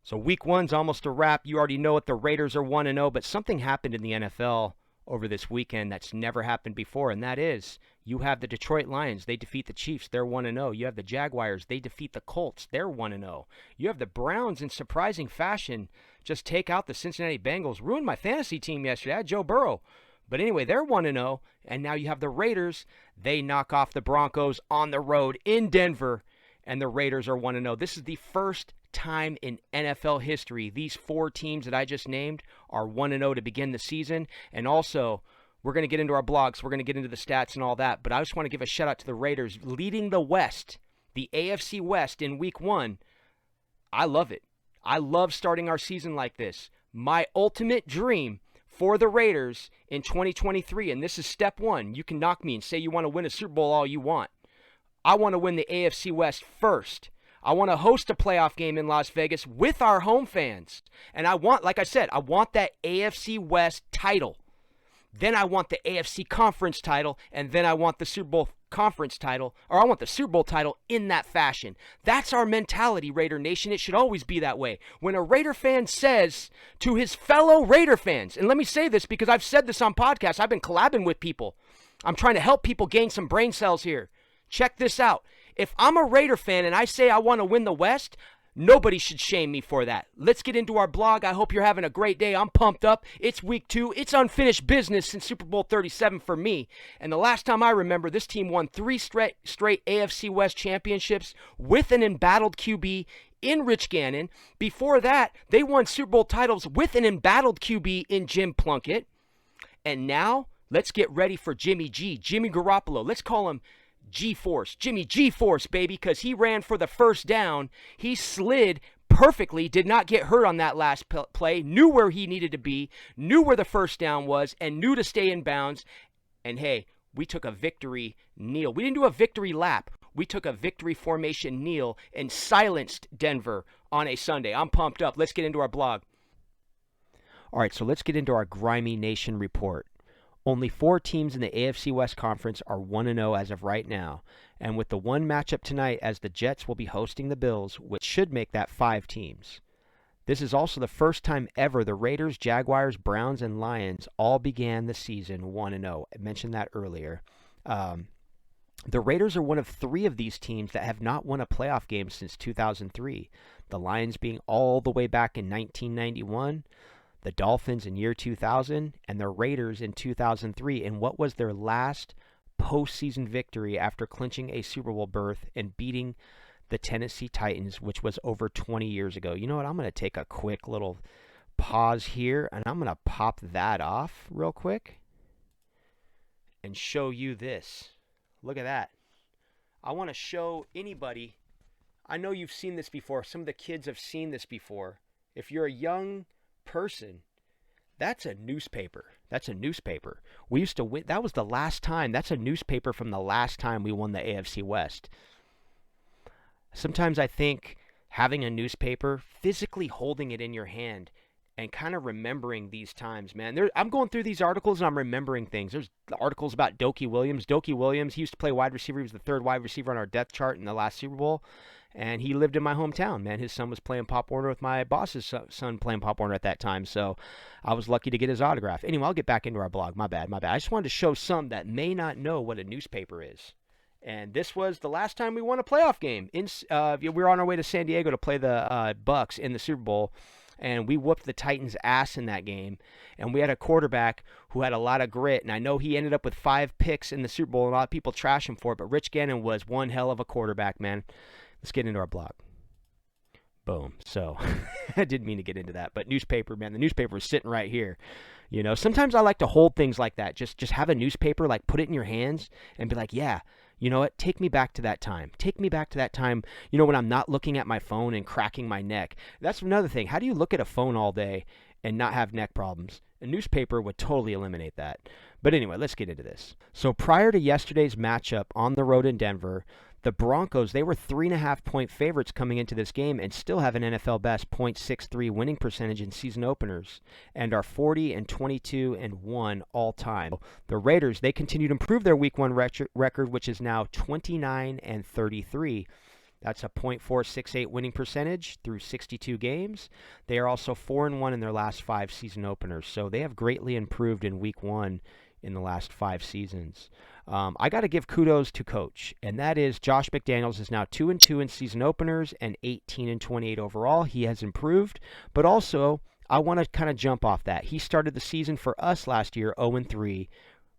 So week one's almost a wrap. You already know it. The Raiders are 1-0, but something happened in the NFL over this weekend that's never happened before, and that is you have the Detroit Lions. They defeat the Chiefs. They're 1-0. You have the Jaguars. They defeat the Colts. They're 1-0. You have the Browns in surprising fashion just take out the Cincinnati Bengals. Ruined my fantasy team yesterday. I had Joe Burrow. But anyway, they're 1-0, and now you have the Raiders. They knock off the Broncos on the road in Denver, and the Raiders are 1-0. This is the first time in NFL history these four teams that I just named are 1-0 to begin the season. And also, we're going to get into our blogs. We're going to get into the stats and all that. But I just want to give a shout out to the Raiders leading the West, the AFC West in week one. I love it. I love starting our season like this. My ultimate dream for the Raiders in 2023, and this is step one. You can knock me and say you want to win a Super Bowl all you want. I want to win the AFC West first. I want to host a playoff game in Las Vegas with our home fans. And I want, like I said, I want that AFC West title. Then I want the AFC Conference title, and then I want the Super Bowl Conference title, or I want the Super Bowl title in that fashion. That's our mentality, Raider Nation. It should always be that way. When a Raider fan says to his fellow Raider fans, and let me say this because I've said this on podcasts, I've been collabing with people. I'm trying to help people gain some brain cells here. Check this out. If I'm a Raider fan and I say I want to win the West, nobody should shame me for that. Let's get into our blog. I hope you're having a great day. I'm pumped up. It's week 2. It's unfinished business since Super Bowl 37 for me. And the last time I remember, this team won 3 straight AFC West championships with an embattled QB in Rich Gannon. Before that, they won Super Bowl titles with an embattled QB in Jim Plunkett. And now, let's get ready for Jimmy G, Jimmy Garoppolo. Let's call him G-Force, Jimmy G-Force, baby, because he ran for the first down. He slid perfectly, did not get hurt on that last play, knew where he needed to be, knew where the first down was, and knew to stay in bounds. And hey, we took a victory kneel. We didn't do a victory lap. We took a victory formation kneel and silenced Denver on a Sunday. I'm pumped up. Let's get into our blog. All right, so let's get into our Grimy Nation report. Only 4 teams in the AFC West Conference are 1-0 as of right now, and with the one matchup tonight as the Jets will be hosting the Bills, which should make that 5 teams. This is also the first time ever the Raiders, Jaguars, Browns, and Lions all began the season 1-0. I mentioned that earlier. The Raiders are one of 3 of these teams that have not won a playoff game since 2003, the Lions being all the way back in 1991, the Dolphins in year 2000, and the Raiders in 2003 in what was their last postseason victory after clinching a Super Bowl berth and beating the Tennessee Titans, which was over 20 years ago. You know what? I'm going to take a quick little pause here, and I'm going to pop that off real quick and show you this. Look at that. I want to show anybody. I know you've seen this before. Some of the kids have seen this before. If you're a young person, that's a newspaper. That's a newspaper. We used to win. That was the last time. That's a newspaper from the last time we won the AFC West. Sometimes I think having a newspaper, physically holding it in your hand and kind of remembering these times, man. I'm going through these articles and I'm remembering things. There's articles about Dokie Williams. Dokie Williams, he used to play wide receiver. He was the 3rd wide receiver on our depth chart in the last Super Bowl. And he lived in my hometown, man. His son was playing Pop Warner with my boss's son playing Pop Warner at that time. So I was lucky to get his autograph. Anyway, I'll get back into our blog. My bad. I just wanted to show some that may not know what a newspaper is. And this was the last time we won a playoff game. We were on our way to San Diego to play the Bucs in the Super Bowl. And we whooped the Titans' ass in that game. And we had a quarterback who had a lot of grit. And I know he ended up with 5 picks in the Super Bowl. And a lot of people trash him for it. But Rich Gannon was one hell of a quarterback, man. Let's get into our blog. Boom. So I didn't mean to get into that. But newspaper, man. The newspaper is sitting right here. You know, sometimes I like to hold things like that. Just have a newspaper, like put it in your hands and be like, yeah, you know what? Take me back to that time. Take me back to that time, you know, when I'm not looking at my phone and cracking my neck. That's another thing. How do you look at a phone all day and not have neck problems? A newspaper would totally eliminate that. But anyway, let's get into this. So prior to yesterday's matchup on the road in Denver, the Broncos, they were 3.5-point favorites coming into this game and still have an NFL best .63 winning percentage in season openers and are 40-22-1 all time. The Raiders, they continue to improve their week 1 record, which is now 29-33. That's a .468 winning percentage through 62 games. They are also 4-1 in their last 5 season openers, so they have greatly improved in week 1 in the last 5 seasons. I got to give kudos to coach, and that is Josh McDaniels is now 2-2 in season openers and 18-28 overall. He has improved, but also I want to kind of jump off that. He started the season for us last year 0-3.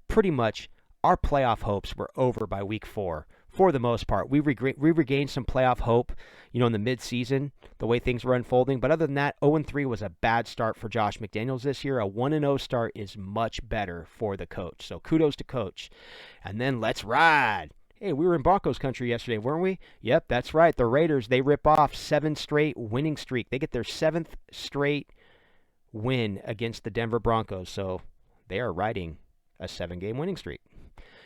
Pretty much our playoff hopes were over by week 4. For the most part, we regained some playoff hope, in the midseason, the way things were unfolding. But other than that, 0-3 was a bad start for Josh McDaniels this year. A 1-0 start is much better for the coach. So kudos to coach. And then let's ride. Hey, we were in Broncos country yesterday, weren't we? Yep, that's right. The Raiders, they rip off 7 straight winning streak. They get their 7th straight win against the Denver Broncos. So they are riding a 7-game winning streak.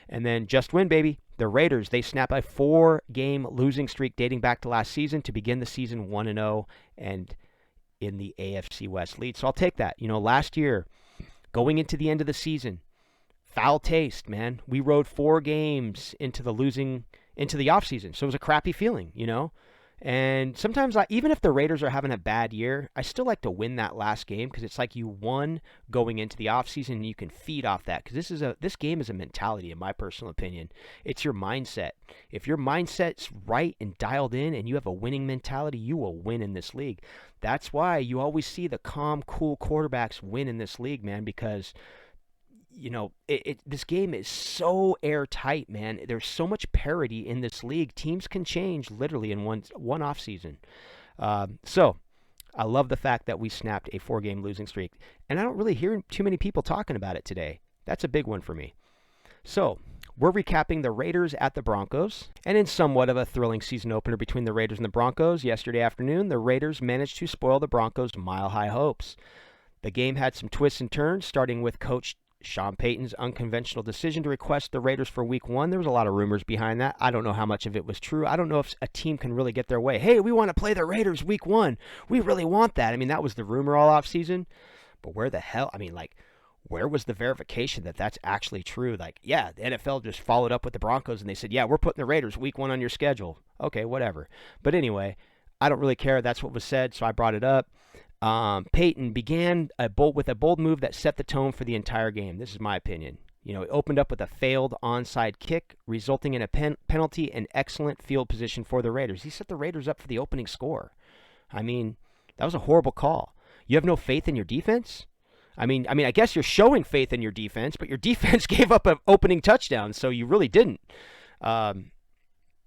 And then just win, baby. The Raiders, they snap a 4-game losing streak dating back to last season to begin the season 1-0 and in the AFC West lead. So I'll take that. Last year, going into the end of the season, foul taste, man. We rode 4 games into the offseason. So it was a crappy feeling, And sometimes, even if the Raiders are having a bad year, I still like to win that last game because it's like you won going into the offseason and you can feed off that because this game is a mentality, in my personal opinion. It's your mindset. If your mindset's right and dialed in and you have a winning mentality, you will win in this league. That's why you always see the calm, cool quarterbacks win in this league, man, because this game is so airtight, man. There's so much parity in this league. Teams can change literally in one off season. So I love the fact that we snapped a 4-game losing streak, and I don't really hear too many people talking about it today. That's a big one for me. So we're recapping the Raiders at the Broncos, and in somewhat of a thrilling season opener between the Raiders and the Broncos yesterday afternoon, the Raiders managed to spoil the Broncos' mile-high hopes. The game had some twists and turns, starting with Coach Sean Payton's unconventional decision to request the Raiders for week 1. There was a lot of rumors behind that. I don't know how much of it was true. I don't know if a team can really get their way. Hey, we want to play the Raiders week 1. We really want that. That was the rumor all offseason. But where the hell? Where was the verification that that's actually true? The NFL just followed up with the Broncos and they said, yeah, we're putting the Raiders week 1 on your schedule. Okay, whatever. But anyway, I don't really care. That's what was said, so I brought it up. Peyton began with a bold move that set the tone for the entire game. This is my opinion. He opened up with a failed onside kick, resulting in a penalty and excellent field position for the Raiders. He set the Raiders up for the opening score. That was a horrible call. You have no faith in your defense? I guess you're showing faith in your defense, but your defense gave up an opening touchdown, so you really didn't.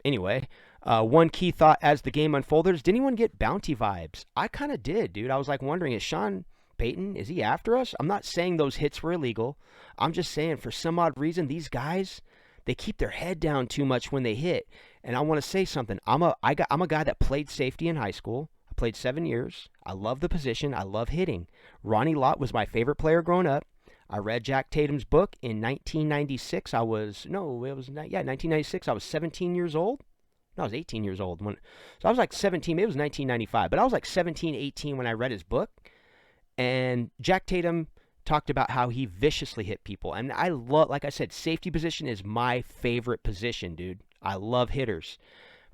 Anyway, one key thought as the game unfolded is, did anyone get bounty vibes? I kind of did, dude. I was wondering, is Sean Payton, is he after us? I'm not saying those hits were illegal. I'm just saying for some odd reason, these guys, they keep their head down too much when they hit. And I want to say something. I'm a guy that played safety in high school. I played 7 years. I love the position. I love hitting. Ronnie Lott was my favorite player growing up. I read Jack Tatum's book in 1996. 1996. I was 17 years old. No, I was 18 years old. So I was 17. Maybe it was 1995. But I was 17, 18 when I read his book. And Jack Tatum talked about how he viciously hit people. And I love, like I said, safety position is my favorite position, dude. I love hitters.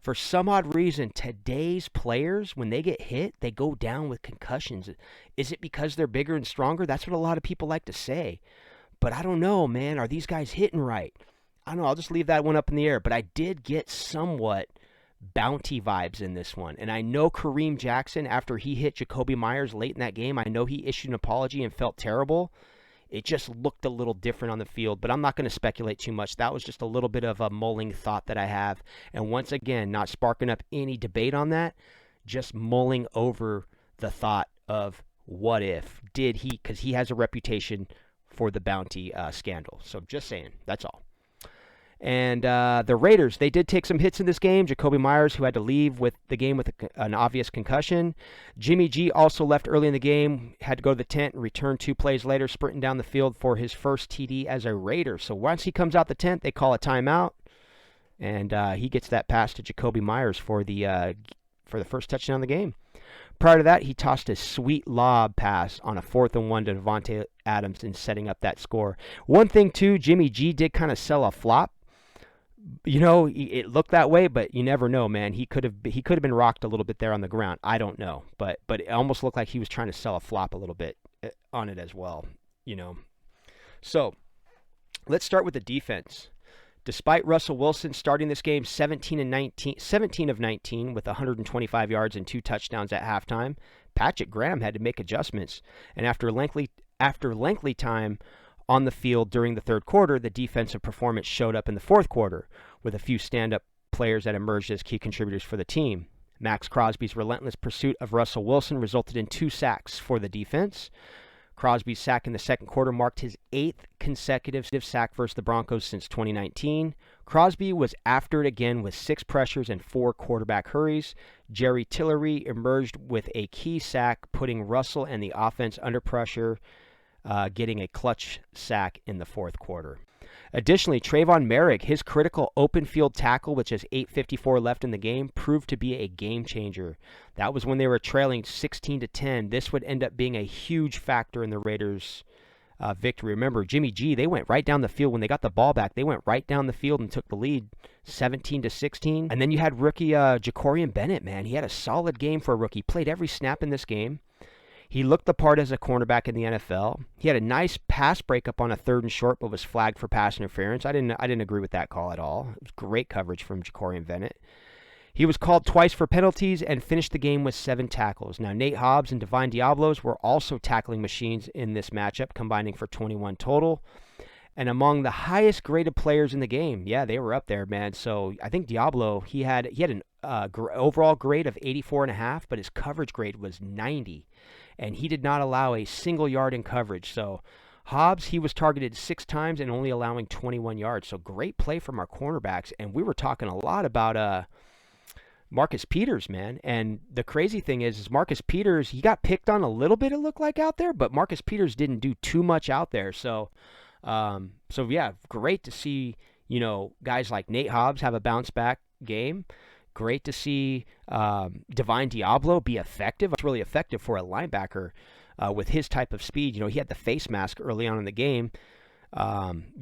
For some odd reason, today's players, when they get hit, they go down with concussions. Is it because they're bigger and stronger? That's what a lot of people like to say. But I don't know, man. Are these guys hitting right? I don't know. I'll just leave that one up in the air. But I did get somewhat bounty vibes in this one. And I know Kareem Jackson, after he hit Jacoby Myers late in that game, I know he issued an apology and felt terrible. It just looked a little different on the field, but I'm not going to speculate too much. That was just a little bit of a mulling thought that I have. And once again, not sparking up any debate on that, just mulling over the thought of what if, did he, because he has a reputation for the bounty scandal. So just saying, that's all. And the Raiders, they did take some hits in this game. Jacoby Myers, who had to leave with the game with an obvious concussion. Jimmy G also left early in the game, had to go to the tent and return 2 plays later, sprinting down the field for his first TD as a Raider. So once he comes out the tent, they call a timeout, and he gets that pass to Jacoby Myers for the first touchdown of the game. Prior to that, he tossed a sweet lob pass on a 4th and 1 to Devontae Adams in setting up that score. One thing, too, Jimmy G did kind of sell a flop. It looked that way, but you never know, man. He could have been rocked a little bit there on the ground. I don't know, but it almost looked like he was trying to sell a flop a little bit on it as well. You know. So let's start with the defense. Despite Russell Wilson starting this game 17 of 19 with 125 yards and 2 touchdowns at halftime, Patrick Graham had to make adjustments, and after lengthy time on the field during the third quarter, the defensive performance showed up in the fourth quarter with a few stand-up players that emerged as key contributors for the team. Max Crosby's relentless pursuit of Russell Wilson resulted in 2 sacks for the defense. Crosby's sack in the second quarter marked his 8th consecutive sack versus the Broncos since 2019. Crosby was after it again with 6 pressures and 4 quarterback hurries. Jerry Tillery emerged with a key sack, putting Russell and the offense under pressure, getting a clutch sack in the fourth quarter. Additionally, Trayvon Merrick, his critical open field tackle, which has 8:54 left in the game, proved to be a game changer. That was when they were trailing 16-10. This would end up being a huge factor in the Raiders' victory. Remember, Jimmy G, they went right down the field. When they got the ball back, they went right down the field and took the lead 17-16. And then you had rookie Jacorian Bennett, man. He had a solid game for a rookie. Played every snap in this game. He looked the part as a cornerback in the NFL. He had a nice pass breakup on a 3rd and short, but was flagged for pass interference. I didn't agree with that call at all. It was great coverage from Jacorian Bennett. He was called twice for penalties and finished the game with 7 tackles. Now, Nate Hobbs and Divine Diablos were also tackling machines in this matchup, combining for 21 total. And among the highest graded players in the game, yeah, they were up there, man. So I think Diablo, he had an overall grade of 84.5, but his coverage grade was 90. And he did not allow a single yard in coverage. So Hobbs, he was targeted 6 times and only allowing 21 yards. So great play from our cornerbacks. And we were talking a lot about Marcus Peters, man. And the crazy thing is Marcus Peters, he got picked on a little bit, it looked like, out there, but Marcus Peters didn't do too much out there. So yeah, great to see, guys like Nate Hobbs have a bounce back game. Great to see Divine Diablo be effective. It's really effective for a linebacker with his type of speed. He had the face mask early on in the game.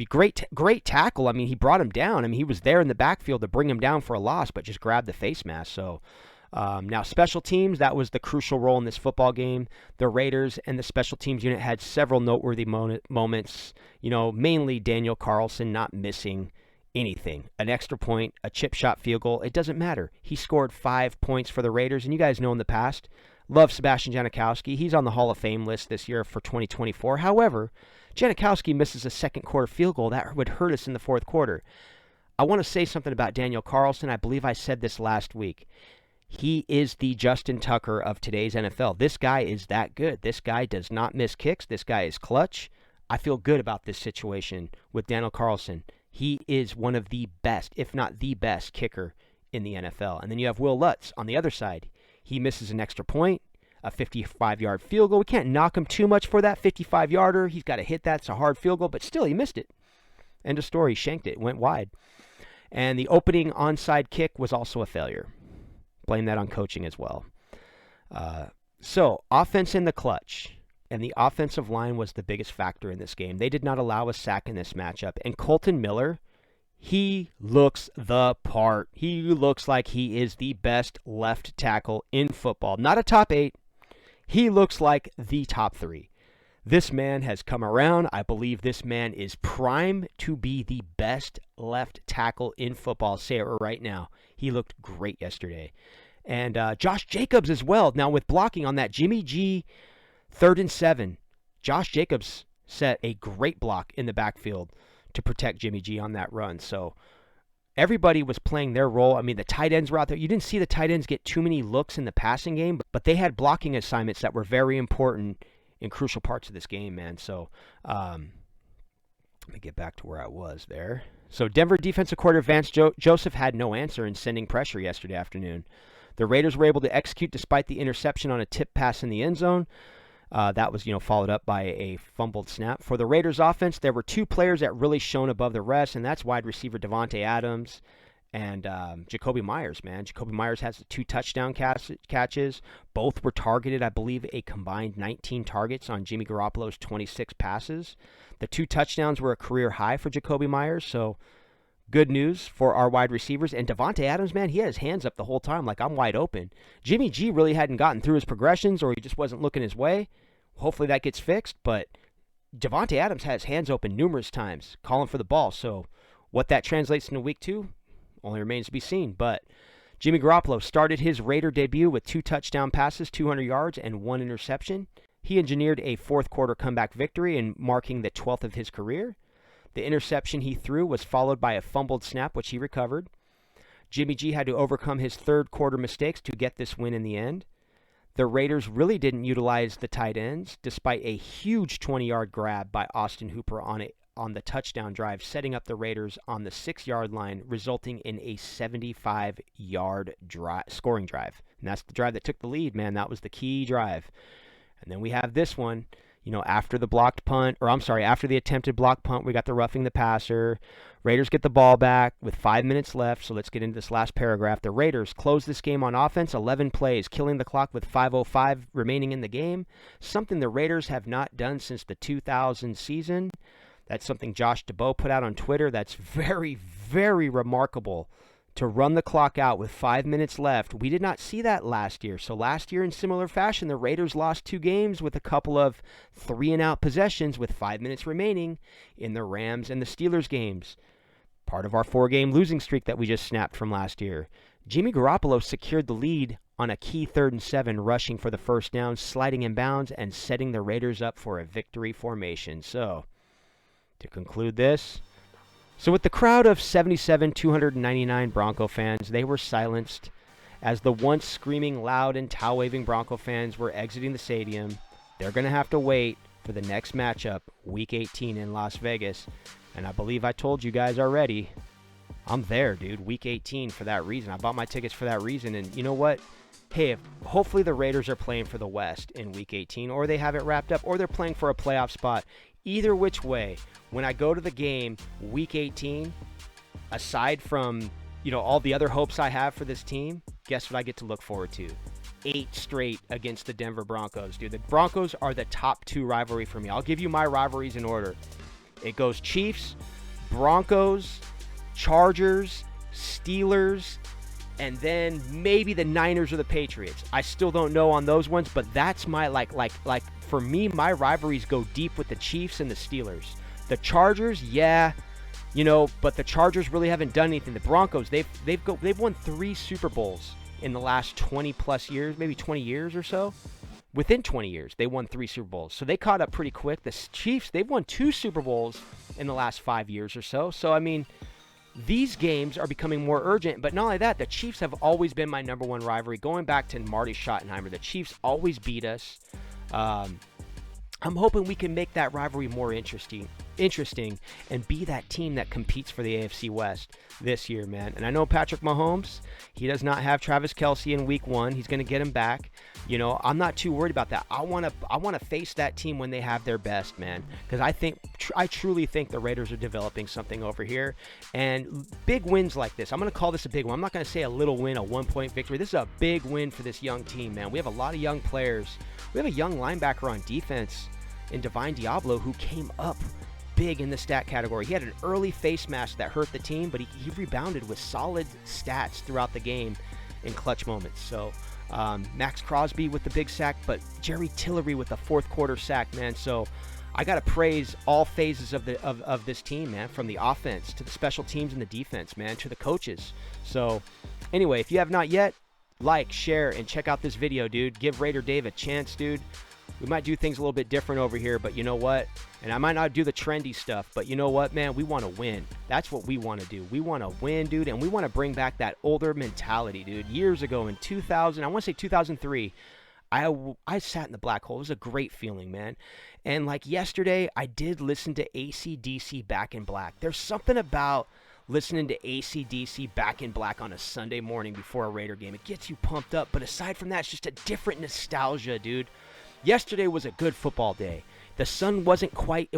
Great tackle. I mean, he brought him down. I mean, he was there in the backfield to bring him down for a loss, but just grabbed the face mask. So now special teams, that was the crucial role in this football game. The Raiders and the special teams unit had several noteworthy moments. Mainly Daniel Carlson not missing anything. An extra point, a chip shot field goal, it doesn't matter. He scored 5 points for the Raiders, and you guys know in the past, love Sebastian Janikowski. He's on the Hall of Fame list this year for 2024. However, Janikowski misses a second quarter field goal. That would hurt us in the fourth quarter. I want to say something about Daniel Carlson. I believe I said this last week. He is the Justin Tucker of today's NFL. This guy is that good. This guy does not miss kicks. This guy is clutch. I feel good about this situation with Daniel Carlson. He is one of the best, if not the best, kicker in the NFL. And then you have Will Lutz on the other side. He misses an extra point, a 55-yard field goal. We can't knock him too much for that 55-yarder. He's got to hit that. It's a hard field goal, but still, he missed it. End of story. Shanked it. Went wide. And the opening onside kick was also a failure. Blame that on coaching as well. So, offense in the clutch. And the offensive line was the biggest factor in this game. They did not allow a sack in this matchup. And Colton Miller, he looks the part. He looks like he is the best left tackle in football. Not a top 8. He looks like the top 3. This man has come around. I believe this man is prime to be the best left tackle in football. I'll say it right now. He looked great yesterday. And Josh Jacobs as well. Now with blocking on that Jimmy G 3rd and 7, Josh Jacobs set a great block in the backfield to protect Jimmy G on that run. So everybody was playing their role. I mean, the tight ends were out there. You didn't see the tight ends get too many looks in the passing game, but they had blocking assignments that were very important in crucial parts of this game, man. So let me get back to where I was there. So Denver defensive coordinator Vance Joseph had no answer in sending pressure yesterday afternoon. The Raiders were able to execute despite the interception on a tip pass in the end zone. That was, followed up by a fumbled snap. For the Raiders offense, there were 2 players that really shone above the rest, and that's wide receiver Devontae Adams and Jacoby Myers, man. Jacoby Myers has the 2 touchdown catches. Both were targeted, I believe, a combined 19 targets on Jimmy Garoppolo's 26 passes. The 2 touchdowns were a career high for Jacoby Myers, so Good news for our wide receivers. And Devontae Adams, man, he had his hands up the whole time like I'm wide open. Jimmy G really hadn't gotten through his progressions, or he just wasn't looking his way. Hopefully that gets fixed, but Devontae Adams had his hands open numerous times, calling for the ball. So what that translates into week 2 only remains to be seen. But Jimmy Garoppolo started his Raider debut with 2 touchdown passes, 200 yards, and 1 interception. He engineered a fourth quarter comeback victory and marking the 12th of his career. The interception he threw was followed by a fumbled snap, which he recovered. Jimmy G had to overcome his third quarter mistakes to get this win in the end. The Raiders really didn't utilize the tight ends, despite a huge 20-yard grab by Austin Hooper on the touchdown drive, setting up the Raiders on the 6-yard line, resulting in a 75-yard scoring drive. And that's the drive that took the lead, man. That was the key drive. And then we have this one. After the attempted block punt, we got the roughing the passer. Raiders get the ball back with 5 minutes left, so let's get into this last paragraph. The Raiders close this game on offense, 11 plays, killing the clock with 5:05 remaining in the game, something the Raiders have not done since the 2000 season. That's something Josh DeBow put out on Twitter. That's very, very remarkable. To run the clock out with 5 minutes left. We did not see that last year. So last year, in similar fashion, the Raiders lost 2 games with a couple of 3-and-out possessions with 5 minutes remaining in the Rams and the Steelers games. Part of our 4-game losing streak that we just snapped from last year. Jimmy Garoppolo secured the lead on a key 3rd and 7, rushing for the first down, sliding in bounds, and setting the Raiders up for a victory formation. So, to conclude this, with the crowd of 77,299 Bronco fans, they were silenced as the once screaming, loud, and towel-waving Bronco fans were exiting the stadium. They're going to have to wait for the next matchup, Week 18 in Las Vegas. And I believe I told you guys already, I'm there, dude, Week 18 for that reason. I bought my tickets for that reason. And you know what? Hey, hopefully the Raiders are playing for the West in Week 18, or they have it wrapped up, or they're playing for a playoff spot. Either which way, when I go to the game Week 18, aside from, all the other hopes I have for this team, guess what I get to look forward to? 8 straight against the Denver Broncos, dude. The Broncos are the top 2 rivalry for me. I'll give you my rivalries in order. It goes Chiefs, Broncos, Chargers, Steelers, and then maybe the Niners or the Patriots. I still don't know on those ones, but that's my, for me, my rivalries go deep with the Chiefs and the Steelers. The Chargers, yeah, but the Chargers really haven't done anything. The Broncos, they've won 3 Super Bowls in the last 20+ years, maybe 20 years or so. Within 20 years, they won 3 Super Bowls. So they caught up pretty quick. The Chiefs, they've won 2 Super Bowls in the last 5 years or so. So, I mean, these games are becoming more urgent. But not only that, the Chiefs have always been my number 1 rivalry. Going back to Marty Schottenheimer, the Chiefs always beat us. I'm hoping we can make that rivalry more interesting and be that team that competes for the AFC West this year, man. And I know Patrick Mahomes, he does not have Travis Kelce in week 1. He's going to get him back. I'm not too worried about that. I want to face that team when they have their best, man, because I truly think the Raiders are developing something over here. And big wins like this, I'm going to call this a big one. I'm not going to say a little win, a 1-point victory. This is a big win for this young team, man. We have a lot of young players. We have a young linebacker on defense in Divine Diablo who came up big in the stat category. He had an early face mask that hurt the team, but he rebounded with solid stats throughout the game in clutch moments. So Max Crosby with the big sack, but Jerry Tillery with the 4th quarter sack, man. So I got to praise all phases of this team, man, from the offense to the special teams and the defense, man, to the coaches. So anyway, if you have not yet, like, share, and check out this video, dude. Give Raider Dave a chance, dude. We might do things a little bit different over here, but you know what? And I might not do the trendy stuff, but you know what, man? We want to win. That's what we want to do. We want to win, dude, and we want to bring back that older mentality, dude. Years ago in 2000, I want to say 2003, I sat in the black hole. It was a great feeling, man. And like yesterday, I did listen to AC/DC Back in Black. There's something about listening to AC/DC Back in Black on a Sunday morning before a Raider game. It gets you pumped up, but aside from that, it's just a different nostalgia, dude. Yesterday was a good football day. The sun wasn't quite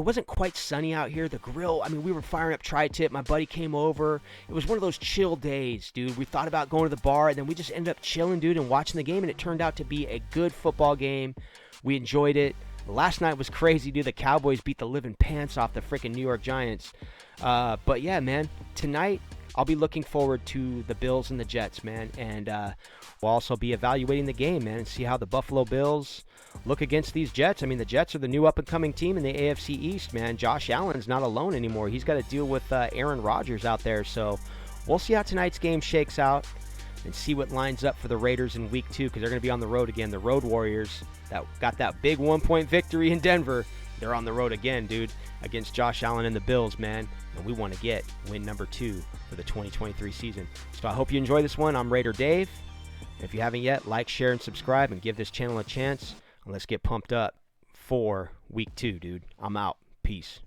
sunny out here. The grill, we were firing up tri-tip. My buddy came over. It was one of those chill days, dude. We thought about going to the bar, and then we just ended up chilling, dude, and watching the game, and it turned out to be a good football game. We enjoyed it. Last night was crazy, dude. The Cowboys beat the living pants off the freaking New York Giants. But yeah, man, tonight I'll be looking forward to the Bills and the Jets, man. And we'll also be evaluating the game, man, and see how the Buffalo Bills look against these Jets. I mean, the Jets are the new up-and-coming team in the AFC East, man. Josh Allen's not alone anymore. He's got to deal with Aaron Rodgers out there. So we'll see how tonight's game shakes out and see what lines up for the Raiders in Week 2, because they're going to be on the road again. The Road Warriors that got that big 1-point victory in Denver, they're on the road again, dude, against Josh Allen and the Bills, man. And we want to get win number 2 for the 2023 season. So I hope you enjoy this one. I'm Raider Dave. And if you haven't yet, like, share, and subscribe, and give this channel a chance. And let's get pumped up for Week 2, dude. I'm out. Peace.